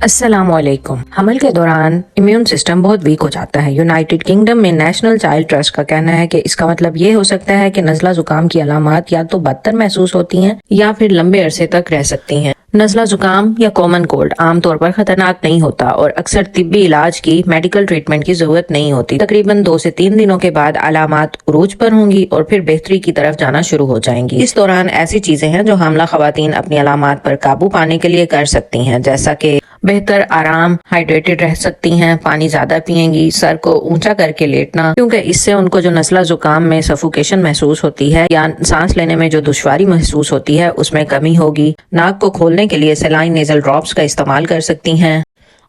अस्सलाम वालेकुम। हमल के दौरान इम्यून सिस्टम बहुत वीक हो जाता है। यूनाइटेड किंगडम में नेशनल चाइल्ड ट्रस्ट का कहना है कि इसका मतलब ये हो सकता है कि नज़ला जुकाम की अलामात या तो बदतर महसूस होती हैं या फिर लंबे अरसे तक रह सकती हैं। नज़ला जुकाम या कॉमन कोल्ड आमतौर पर खतरनाक नहीं होता और अक्सर तिब्बी इलाज की मेडिकल ट्रीटमेंट की जरूरत नहीं होती। तकरीबन 2 से 3 दिनों के बाद अलामात उरूज पर होंगी और फिर बेहतरी की तरफ जाना शुरू हो जाएंगी। इस दौरान ऐसी चीजें हैं जो हामला खवातीन अपनी अलामात पर काबू पाने के लिए कर सकती हैं, जैसा कि बेहतर आराम, हाइड्रेटेड रह सकती हैं, पानी ज्यादा पिएंगी, सर को ऊंचा करके लेटना, क्योंकि इससे उनको जो नज़ला जुकाम में सफोकेशन महसूस होती है या सांस लेने में जो दुश्वारी महसूस होती है उसमें कमी होगी। नाक को खोलने के लिए सलाइन नेजल ड्रॉप्स का इस्तेमाल कर सकती हैं।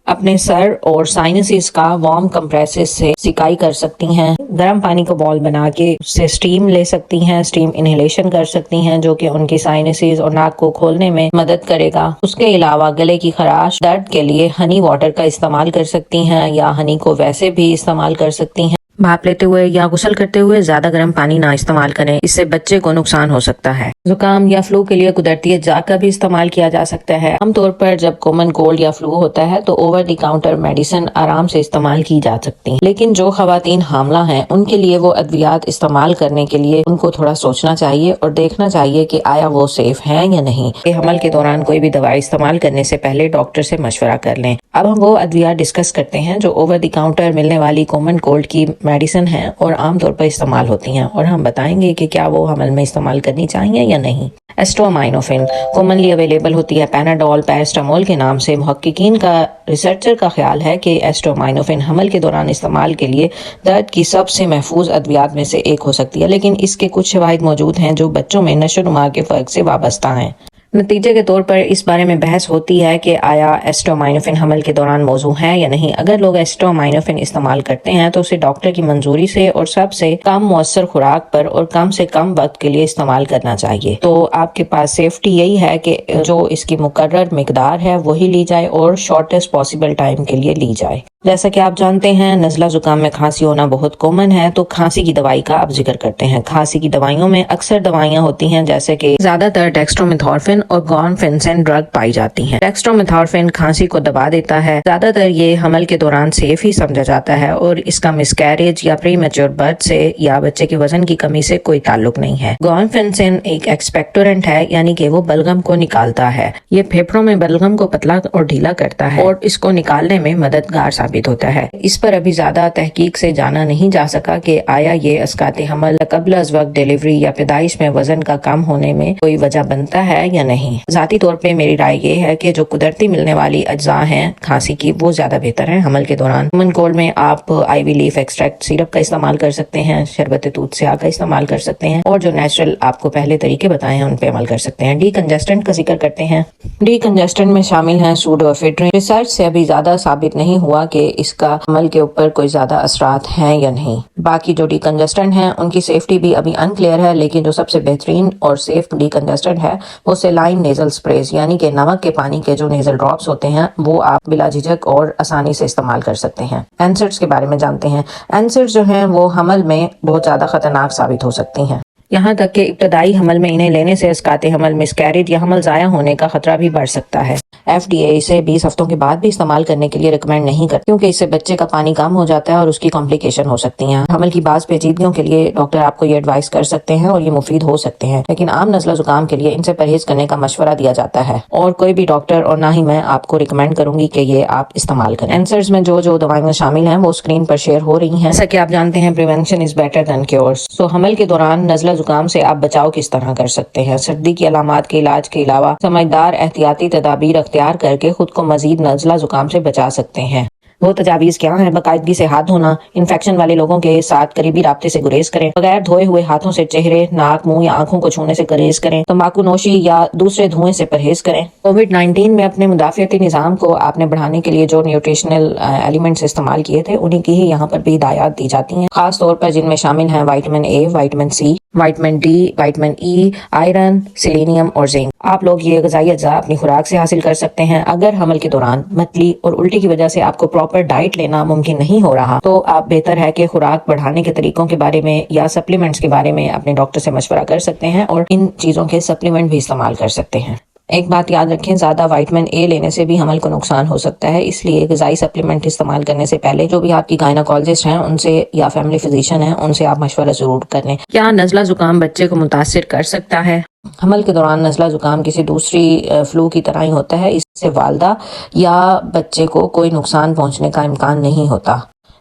अपने सर और साइनसिस का वार्म कंप्रेसेस से सिकाई कर सकती हैं। गर्म पानी को बॉल बना के उससे स्टीम ले सकती हैं, स्टीम इनहेलेशन कर सकती हैं, जो कि उनकी साइनसिस और नाक को खोलने में मदद करेगा। उसके अलावा गले की खराश, दर्द के लिए हनी वाटर का इस्तेमाल कर सकती हैं या हनी को वैसे भी इस्तेमाल कर सकती हैं। भाप लेते हुए या गुसल करते हुए ज्यादा गर्म पानी ना इस्तेमाल करें, इससे बच्चे को नुकसान हो सकता है। जुकाम या फ्लू के लिए कुदरती अज्जा का भी इस्तेमाल किया जा सकता है। आमतौर पर जब कॉमन कोल्ड या फ्लू होता है तो ओवर द काउंटर मेडिसिन आराम से इस्तेमाल की जा सकती है, लेकिन जो खवातीन हामला हैं उनके लिए वो अद्वियात इस्तेमाल करने के लिए उनको थोड़ा सोचना चाहिए और देखना चाहिए कि आया वो सेफ है या नहीं। हमल के दौरान कोई भी दवाई इस्तेमाल करने से पहले डॉक्टर से मशवरा कर लें। अब हम वो अद्वियात डिस्कस करते हैं जो ओवर द काउंटर मिलने वाली कॉमन कोल्ड की मेडिसिन है और आमतौर पर इस्तेमाल होती हैं, और हम बताएंगे कि क्या वो हमल में इस्तेमाल करनी चाहिए या नहीं। एस्ट्रोमाइनोफिन कॉमनली अवेलेबल होती है पैनाडोल, पैरास्टामोल के नाम से। मुहक्किकीन का रिसर्चर का ख्याल है कि एस्ट्रोमाइनोफिन हमल के दौरान इस्तेमाल के लिए दर्द की सबसे महफूज अद्वियात में से एक हो सकती है, लेकिन इसके कुछ शवाहिद मौजूद हैं जो बच्चों में नशोनुमा के फर्क से वाबस्ता हैं। नतीजे के तौर पर इस बारे में बहस होती है कि आया एस्ट्रोमाइनोफिन हमल के दौरान मौजू है या नहीं। अगर लोग एस्ट्रोमाइनोफिन इस्तेमाल करते हैं तो उसे डॉक्टर की मंजूरी से और सबसे कम मुअस्सर खुराक पर और कम से कम वक्त के लिए इस्तेमाल करना चाहिए। तो आपके पास सेफ्टी यही है कि जो इसकी मुकर्रर मिकदार है वही ली जाए और शॉर्टेस्ट पॉसिबल टाइम के लिए ली जाए। जैसा कि आप जानते हैं नज़ला जुकाम में खांसी होना बहुत कॉमन है, तो खांसी की दवाई का अब जिक्र करते हैं। खांसी की दवाइयों में अक्सर दवाइयां होती हैं जैसे कि ज्यादातर डेक्स्ट्रोमेथॉर्फिन और गॉनफेंसिन ड्रग पाई जाती हैं। डेक्स्ट्रोमेथॉर्फिन खांसी को दबा देता है। ज्यादातर ये हमल के दौरान सेफ ही समझा जाता है और इसका मिसकैरेज या प्री मैच्योर बर्थ से या बच्चे के वजन की कमी से कोई ताल्लुक नहीं है। गॉनफेंसिन एक एक्सपेक्टोरेंट है, यानी कि वो बलगम को निकालता है। ये फेफड़ों में बलगम को पतला और ढीला करता है और इसको निकालने में मददगार साबित होता है। इस पर अभी ज्यादा तहकीक से जाना नहीं जा सका कि आया ये अस्काते हमल कब्ल अज़ वक्त डिलीवरी या पैदाइश में वजन का कम होने में कोई वजह बनता है या नहीं। जाती तौर पे मेरी राय ये है कि जो कुदरती मिलने वाली अज्जा हैं खांसी की वो ज्यादा बेहतर है हमल के दौरान। कॉमन कोल्ड में आप आईवी लीफ एक्सट्रैक्ट सिरप का इस्तेमाल कर सकते हैं, शरबत तूत से आग का इस्तेमाल कर सकते हैं और जो नेचुरल आपको पहले तरीके बताए हैं उन पे अमल कर सकते हैं। डीकंजेस्टेंट का जिक्र करते हैं। डीकंजेस्टेंट में शामिल है सूडोएफेड्रिन। रिसर्च से अभी ज्यादा साबित नहीं हुआ कि इसका अमल के ऊपर कोई ज्यादा असरात हैं या नहीं। बाकी जो डीकंजेस्टेंट हैं उनकी सेफ्टी भी अभी अनक्लियर है, लेकिन जो सबसे बेहतरीन और सेफ डीकंजेस्टेंट है वो सलाइन नेजल स्प्रेज, यानी कि नमक के पानी के जो नेजल ड्रॉप्स होते हैं वो आप बिला झिझक और आसानी से इस्तेमाल कर सकते हैं। एनसेड्स के बारे में जानते हैं। एनसेड्स जो हैं वो हमल में बहुत ज्यादा खतरनाक साबित हो सकती हैं, यहाँ तक कि इब्तदाई हमल में इन्हें लेने से अस्काते हमल, मिसकैरेज या हमल ज़ाया होने का खतरा भी बढ़ सकता है। FDA इसे 20 हफ्तों के बाद भी इस्तेमाल करने के लिए रिकमेंड नहीं करती, क्योंकि इससे बच्चे का पानी कम हो जाता है और उसकी कॉम्प्लिकेशन हो सकती हैं। हमल की बाज़ पेचीदगियों के लिए डॉक्टर आपको ये एडवाइस कर सकते हैं और ये मुफीद हो सकते हैं, लेकिन आम नज़ला जुकाम के लिए इनसे परहेज करने का मशवरा दिया जाता है और कोई भी डॉक्टर और ना ही मैं आपको रिकमेंड करूंगी कि ये आप इस्तेमाल करें। एंसर्स में जो दवाइयाँ शामिल हैं वो स्क्रीन पर शेयर हो रही हैं। जैसा कि आप जानते हैं prevention is better than cures. So हमल के दौरान नज़ला जुकाम से आप बचाव किस तरह कर सकते हैं। सर्दी की अलामात के इलाज के अलावा समझदार एहतियाती तदाबीर अख्तियार करके खुद को मजीद नज़ला जुकाम से बचा सकते हैं। वो तजावीज़ क्या है? बाकायदगी से हाथ धोना, इन्फेक्शन वाले लोगों के साथ करीबी राब्ते से गुरेज करें, बगैर धोए हुए हाथों से चेहरे, नाक, मुंह या आंखों को छूने से गुरेज करें, तंबाकू नोशी या दूसरे धुएं से परहेज करें। कोविड-19 में अपने मुदाफ़ियती निज़ाम को आपने बढ़ाने के लिए जो न्यूट्रिशनल एलिमेंट्स इस्तेमाल किए थे उन्हीं की ही यहाँ पर भी हिदायत दी जाती हैं, खास तौर पर जिनमें शामिल हैं vitamin A, vitamin C, vitamin D, vitamin E, iron, selenium और जिंक। आप लोग ये ग़िज़ाई अज्जा अपनी खुराक से हासिल कर सकते हैं। अगर हमल के दौरान मतली और उल्टी की वजह से आपको प्रॉपर डाइट लेना मुमकिन नहीं हो रहा तो आप बेहतर है कि खुराक बढ़ाने के तरीकों के बारे में या सप्लीमेंट्स के बारे में अपने डॉक्टर से मशवरा कर सकते हैं और इन चीज़ों के सप्लीमेंट भी इस्तेमाल कर सकते हैं। ایک بات یاد رکھیں، زیادہ وائٹامن اے لینے سے بھی حمل کو نقصان ہو سکتا ہے، اس لیے غذائی سپلیمنٹ استعمال کرنے سے پہلے جو بھی آپ کی گائناکالوجسٹ ہیں ان سے یا فیملی فزیشین ہیں ان سے آپ مشورہ ضرور کر لیں۔ کیا نزلہ زکام بچے کو متاثر کر سکتا ہے؟ حمل کے دوران نزلہ زکام کسی دوسری فلو کی طرح ہی ہوتا ہے، اس سے والدہ یا بچے کو کوئی نقصان پہنچنے کا امکان نہیں ہوتا،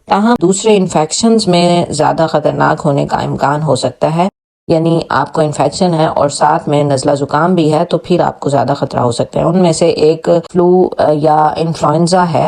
تاہم دوسرے انفیکشنز میں زیادہ خطرناک ہونے کا امکان ہو سکتا ہے، یعنی آپ کو انفیکشن ہے اور ساتھ میں نزلہ زکام بھی ہے تو پھر آپ کو زیادہ خطرہ ہو سکتا ہے۔ ان میں سے ایک فلو یا انفلوئنزا ہے،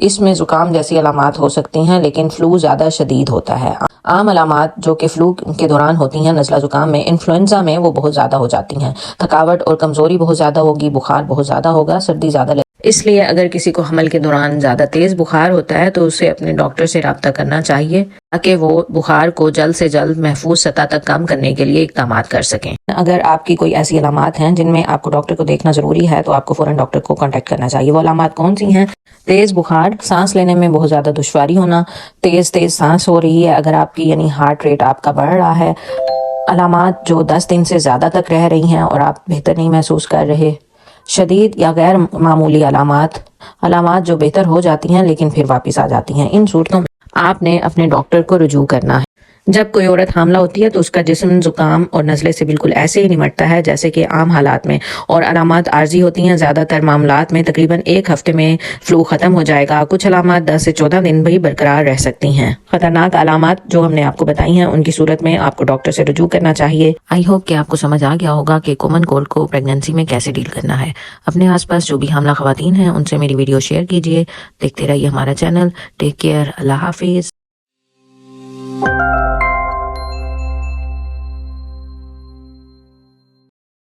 اس میں زکام جیسی علامات ہو سکتی ہیں لیکن فلو زیادہ شدید ہوتا ہے۔ عام علامات جو کہ فلو کے دوران ہوتی ہیں نزلہ زکام میں، انفلوئنزا میں وہ بہت زیادہ ہو جاتی ہیں، تھکاوٹ اور کمزوری بہت زیادہ ہوگی، بخار بہت زیادہ ہوگا، سردی زیادہ لگے۔ اس لیے اگر کسی کو حمل کے دوران زیادہ تیز بخار ہوتا ہے تو اسے اپنے ڈاکٹر سے رابطہ کرنا چاہیے تاکہ وہ بخار کو جلد سے جلد محفوظ سطح تک کم کرنے کے لیے اقدامات کر سکیں۔ اگر آپ کی کوئی ایسی علامات ہیں جن میں آپ کو ڈاکٹر کو دیکھنا ضروری ہے تو آپ کو فوراً ڈاکٹر کو کانٹیکٹ کرنا چاہیے۔ وہ علامات کون سی ہیں؟ تیز بخار، سانس لینے میں بہت زیادہ دشواری ہونا، تیز سانس ہو رہی ہے اگر آپ کی یعنی ہارٹ ریٹ آپ کا بڑھ رہا ہے، علامات جو 10 دن سے زیادہ تک رہ رہی ہیں اور آپ بہتر نہیں محسوس کر رہے، شدید یا غیر معمولی علامات جو بہتر ہو جاتی ہیں لیکن پھر واپس آ جاتی ہیں، ان صورتوں میں آپ نے اپنے ڈاکٹر کو رجوع کرنا ہے۔ جب کوئی عورت حاملہ ہوتی ہے تو اس کا جسم زکام اور نزلے سے بالکل ایسے ہی نمٹتا ہے جیسے کہ عام حالات میں، اور علامات عارضی ہوتی ہیں۔ زیادہ تر معاملات میں تقریباً 1 ہفتے میں فلو ختم ہو جائے گا، کچھ علامات 10 سے 14 دن بھی برقرار رہ سکتی ہیں۔ خطرناک علامات جو ہم نے آپ کو بتائی ہیں ان کی صورت میں آپ کو ڈاکٹر سے رجوع کرنا چاہیے۔ آئی ہوپ کہ آپ کو سمجھ آ گیا ہوگا کہ کامن کولڈ کو پریگننسی میں کیسے ڈیل کرنا ہے۔ اپنے آس پاس جو بھی حاملہ خواتین ہیں ان سے میری ویڈیو شیئر کیجیے، دیکھتے رہیے ہمارا چینل۔ ٹیک کیئر، اللہ حافظ۔